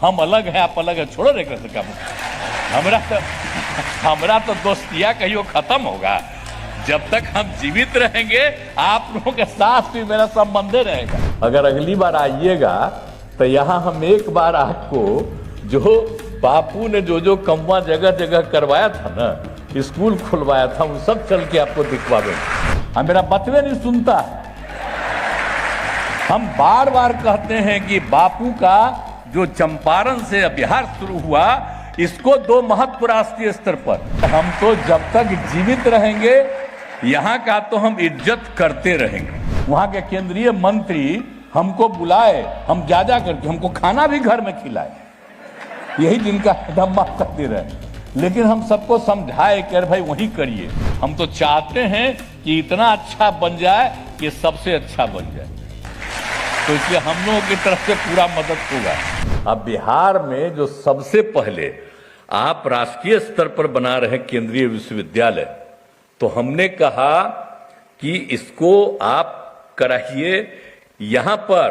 हम अलग हैं आप अलग है, छोड़ो रे कर का हमरा तो दोस्तिया कहियो खत्म होगा। जब तक हम जीवित रहेंगे आप लोगों के साथ भी मेरा संबंध रहेगा। अगर अगली बार आइएगा तो यहाँ हम एक बार आपको जो बापू ने जो कमवा जगह जगह करवाया था ना, स्कूल खुलवाया था, वो सब चल के आपको दिखवा देंगे। मेरा बतवे नहीं सुनता है। हम बार बार कहते हैं कि बापू का जो चंपारण से बिहार शुरू हुआ, इसको दो महत्व राष्ट्रीय स्तर पर हम तो जब तक जीवित रहेंगे यहाँ का तो हम इज्जत करते रहेंगे। वहाँ के केंद्रीय मंत्री हमको बुलाए, हम जा करके हमको खाना भी घर में खिलाए, यही जिनका धम्मा करते रहे। लेकिन हम सबको समझाए कि अरे भाई वही करिए। हम तो चाहते हैं कि इतना अच्छा बन जाए कि सबसे अच्छा बन जाए, तो इसलिए हम लोगों की तरफ से पूरा मदद होगा। अब बिहार में जो सबसे पहले आप राष्ट्रीय स्तर पर बना रहे केंद्रीय विश्वविद्यालय, तो हमने कहा कि इसको आप कराइए यहां पर,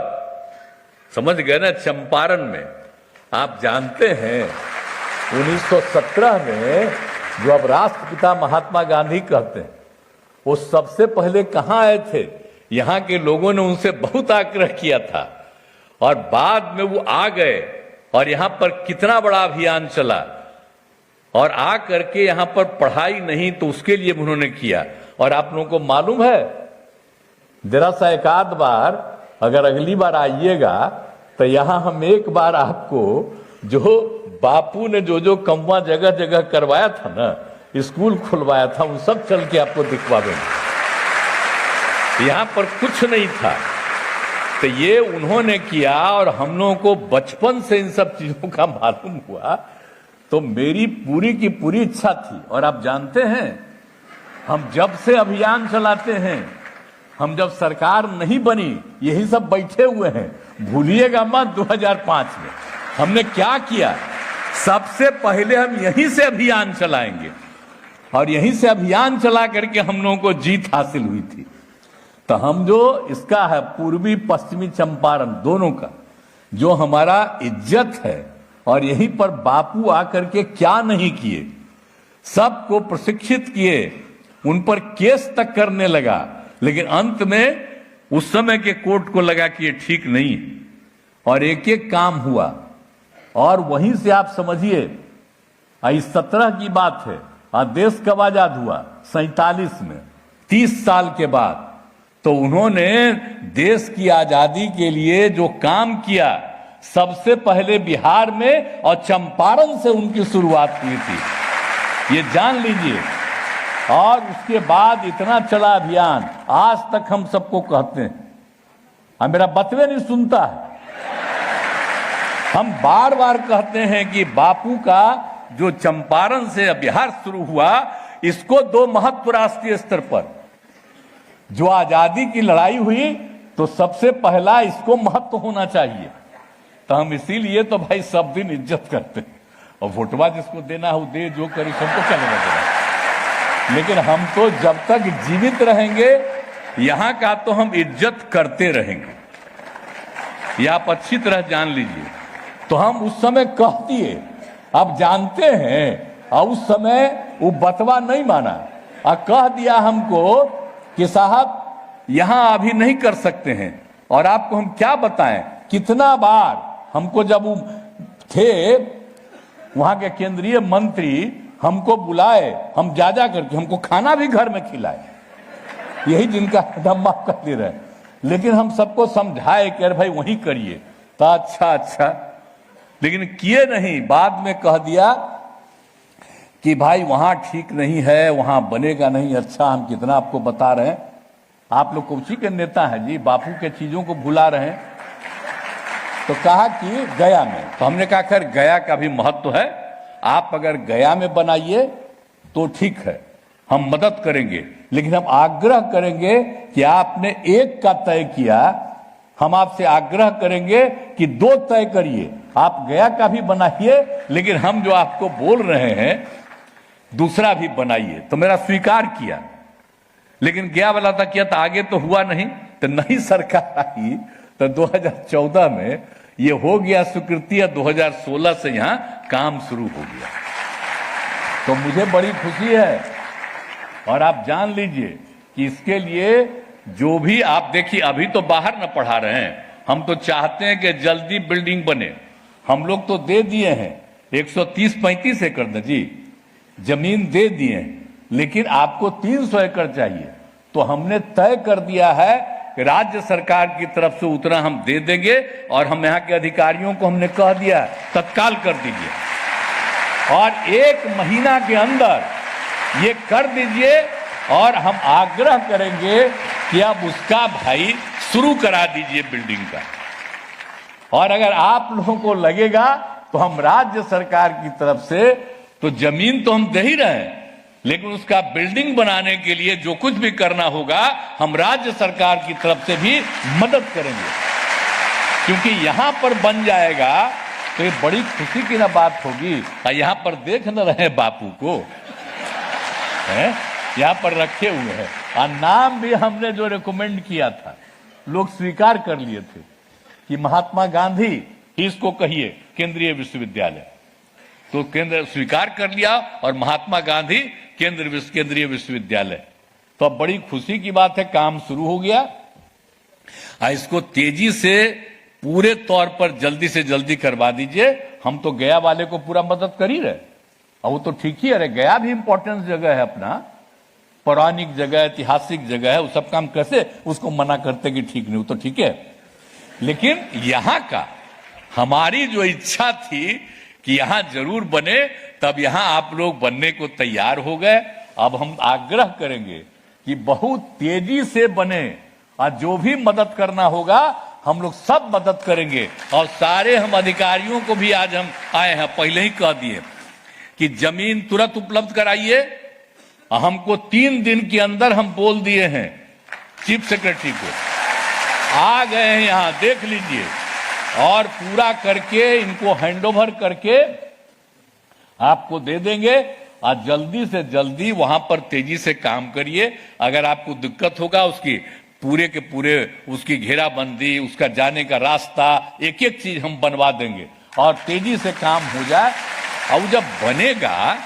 समझ गए ना, चंपारण में। आप जानते हैं 1917 में जो अब राष्ट्रपिता महात्मा गांधी कहते हैं, वो सबसे पहले कहां आए थे? यहां के लोगों ने उनसे बहुत आग्रह किया था और बाद में वो आ गए और यहां पर कितना बड़ा अभियान चला, और आ करके यहां पर पढ़ाई नहीं तो उसके लिए उन्होंने किया। और आप लोगों को मालूम है, जरा सा एक आध बार अगर अगली बार आइएगा तो यहां हम एक बार आपको जो बापू ने जो कमवा जगह जगह करवाया था ना, स्कूल खुलवाया था, वो सब चल के आपको दिखवा देंगे। यहां पर कुछ नहीं था, तो ये उन्होंने किया और हम लोगों को बचपन से इन सब चीजों का मालूम हुआ। तो मेरी पूरी की पूरी इच्छा थी। और आप जानते हैं, हम जब से अभियान चलाते हैं, हम जब सरकार नहीं बनी, यही सब बैठे हुए हैं, भूलिएगा मत। 2005 में हमने क्या किया? सबसे पहले हम यहीं से अभियान चलाएंगे, और यहीं से अभियान चला करके हम लोगों को जीत हासिल हुई थी। तो हम जो इसका है पूर्वी पश्चिमी चंपारण दोनों का जो हमारा इज्जत है, और यहीं पर बापू आकर के क्या नहीं किए, सबको प्रशिक्षित किए, उन पर केस तक करने लगा, लेकिन अंत में उस समय के कोर्ट को लगा कि ये ठीक नहीं है, और एक एक काम हुआ। और वहीं से आप समझिए 17 की बात है, देश कब आजाद हुआ? 47 में, 30 साल के बाद। तो उन्होंने देश की आजादी के लिए जो काम किया, सबसे पहले बिहार में और चंपारण से उनकी शुरुआत हुई थी, ये जान लीजिए। और उसके बाद इतना चला अभियान, आज तक हम सबको कहते हैं। मेरा बतवे नहीं सुनता है। हम बार बार कहते हैं कि बापू का जो चंपारण से बिहार शुरू हुआ, इसको दो महत्व राष्ट्रीय स्तर पर जो आजादी की लड़ाई हुई, तो सबसे पहला इसको महत्व होना चाहिए। तो हम इसीलिए तो भाई सब दिन इज्जत करते हैं, और वोटवा जिसको देना हो दे, जो करे सबको चलेगा देना। लेकिन हम तो जब तक जीवित रहेंगे यहां का तो हम इज्जत करते रहेंगे, ये आप अच्छी तरह जान लीजिए। तो हम उस समय कह दिए, आप जानते हैं, और उस समय वो बतवा नहीं माना, और कह दिया हमको कि साहब यहां अभी नहीं कर सकते हैं। और आपको हम क्या बताएं, कितना बार हमको जब वो थे वहां के केंद्रीय मंत्री हमको बुलाए, हम जा करके हमको खाना भी घर में खिलाए, यही जिनका धम्मा करते रहे। लेकिन हम सबको समझाए कि अरे भाई वही करिए, तो अच्छा, लेकिन किए नहीं। बाद में कह दिया कि भाई वहां ठीक नहीं है, वहां बनेगा नहीं। अच्छा, हम कितना आपको बता रहे हैं, आप लोग कौची के नेता हैं जी, बापू के चीजों को भुला रहे हैं। तो कहा कि गया में, तो हमने कहा खैर गया का भी महत्व है, आप अगर गया में बनाइए तो ठीक है, हम मदद करेंगे। लेकिन हम आग्रह करेंगे कि आपने एक का तय किया, हम आपसे आग्रह करेंगे कि 2 तय करिए। आप गया का भी बनाइए, लेकिन हम जो आपको बोल रहे हैं दूसरा भी बनाइए। तो मेरा स्वीकार किया, लेकिन गया वाला था किया, तो आगे तो हुआ नहीं। तो नई सरकार आई तो 2014 में ये हो गया स्वीकृति, 2016 से यहां काम शुरू हो गया। तो मुझे बड़ी खुशी है। और आप जान लीजिए कि इसके लिए जो भी आप देखिए, अभी तो बाहर न पढ़ा रहे हैं, हम तो चाहते हैं कि जल्दी बिल्डिंग बने। हम लोग तो दे दिए हैं 130-35 एकड़ न जी जमीन दे दिए हैं, लेकिन आपको 300 एकड़ चाहिए। तो हमने तय कर दिया है कि राज्य सरकार की तरफ से उतना हम दे देंगे, और हम यहाँ के अधिकारियों को हमने कह दिया तत्काल कर दीजिए, और 1 महीना के अंदर ये कर दीजिए। और हम आग्रह करेंगे कि अब उसका भाई शुरू करा दीजिए बिल्डिंग का। और अगर आप लोगों को लगेगा तो हम राज्य सरकार की तरफ से तो जमीन तो हम दे ही रहे हैं, लेकिन उसका बिल्डिंग बनाने के लिए जो कुछ भी करना होगा हम राज्य सरकार की तरफ से भी मदद करेंगे। क्योंकि यहां पर बन जाएगा तो ये बड़ी खुशी की ना बात होगी। यहां पर देख न रहे बापू को, है यहां पर रखे हुए हैं, और नाम भी हमने जो रिकमेंड किया था लोग स्वीकार कर लिए थे कि महात्मा गांधी ही इसको कहिए केंद्रीय विश्वविद्यालय। तो केंद्र स्वीकार कर लिया और महात्मा गांधी केंद्रीय विश्वविद्यालय। तो अब बड़ी खुशी की बात है, काम शुरू हो गया। इसको तेजी से पूरे तौर पर जल्दी से जल्दी करवा दीजिए। हम तो गया वाले को पूरा मदद कर ही रहे, और वो तो ठीक ही है, गया भी इंपॉर्टेंट जगह है, अपना पौराणिक जगह, ऐतिहासिक जगह है। वो सब काम कैसे उसको मना करते कि ठीक नहीं, वो तो ठीक है। लेकिन यहां का हमारी जो इच्छा थी कि यहां जरूर बने, तब यहां आप लोग बनने को तैयार हो गए। अब हम आग्रह करेंगे कि बहुत तेजी से बने, और जो भी मदद करना होगा हम लोग सब मदद करेंगे। और सारे हम अधिकारियों को भी आज हम आए हैं, पहले ही कह दिए कि जमीन तुरंत उपलब्ध कराइए। हमको 3 दिन के अंदर हम बोल दिए हैं चीफ सेक्रेटरी को, आ गए हैं यहां, देख लीजिए, और पूरा करके इनको हैंडओवर करके आपको दे देंगे। और जल्दी से जल्दी वहां पर तेजी से काम करिए। अगर आपको दिक्कत होगा उसकी पूरे के पूरे उसकी घेराबंदी, उसका जाने का रास्ता, एक एक चीज हम बनवा देंगे और तेजी से काम हो जाए। और जब बनेगा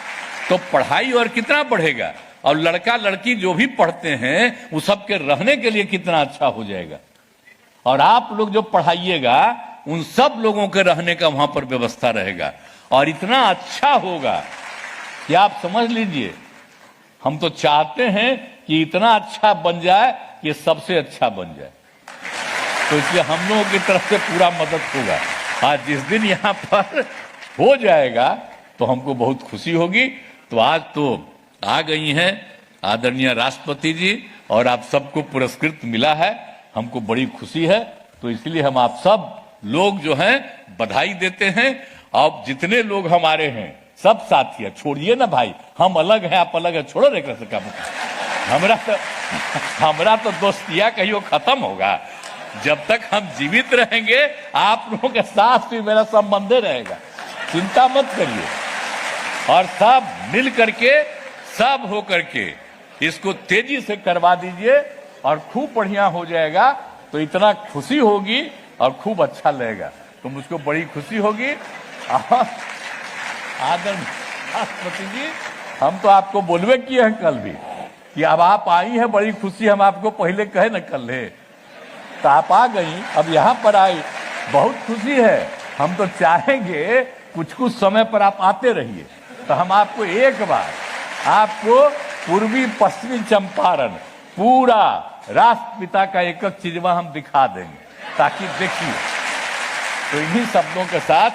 तो पढ़ाई और कितना बढ़ेगा, और लड़का लड़की जो भी पढ़ते हैं वो सबके रहने के लिए कितना अच्छा हो जाएगा। और आप लोग जो पढ़ाइएगा उन सब लोगों के रहने का वहां पर व्यवस्था रहेगा, और इतना अच्छा होगा कि आप समझ लीजिए। हम तो चाहते हैं कि इतना अच्छा बन जाए कि सबसे अच्छा बन जाए। तो इसलिए हम लोगों की तरफ से पूरा मदद होगा। आज जिस दिन यहां पर हो जाएगा तो हमको बहुत खुशी होगी। तो आज तो आ गई हैं आदरणीय राष्ट्रपति जी, और आप सबको पुरस्कृत मिला है, हमको बड़ी खुशी है। तो इसलिए हम आप सब लोग जो हैं बधाई देते हैं। अब जितने लोग हमारे हैं सब साथी है, छोड़िए ना भाई, हम अलग हैं आप अलग है, छोड़ो रे का हमरा तो दोस्तिया कहियो खत्म होगा। जब तक हम जीवित रहेंगे आप लोगों के साथ भी मेरा संबंध रहेगा, चिंता मत करिए। और सब मिल करके, सब हो करके इसको तेजी से करवा दीजिए, और खूब बढ़िया हो जाएगा। तो इतना खुशी होगी और खूब अच्छा लगेगा, तो मुझको बड़ी खुशी होगी। आदरणीय राष्ट्रपति जी, हम तो आपको बोलवे किए हैं कल भी कि अब आप आई हैं, बड़ी खुशी, हम आपको पहले कहे न कल है, तो आप आ गई, अब यहाँ पर आई, बहुत खुशी है। हम तो चाहेंगे कुछ कुछ समय पर आप आते रहिए, तो हम आपको एक बार आपको पूर्वी पश्चिमी चंपारण पूरा राष्ट्रपिता का एक एक चीज वहां हम दिखा देंगे, ताकि देखिए। तो इन्हीं शब्दों के साथ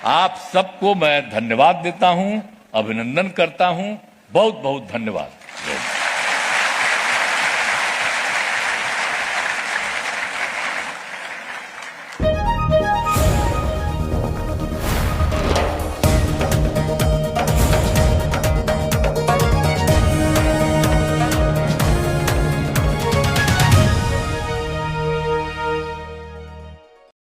आप सबको मैं धन्यवाद देता हूं, अभिनंदन करता हूं। बहुत बहुत धन्यवाद।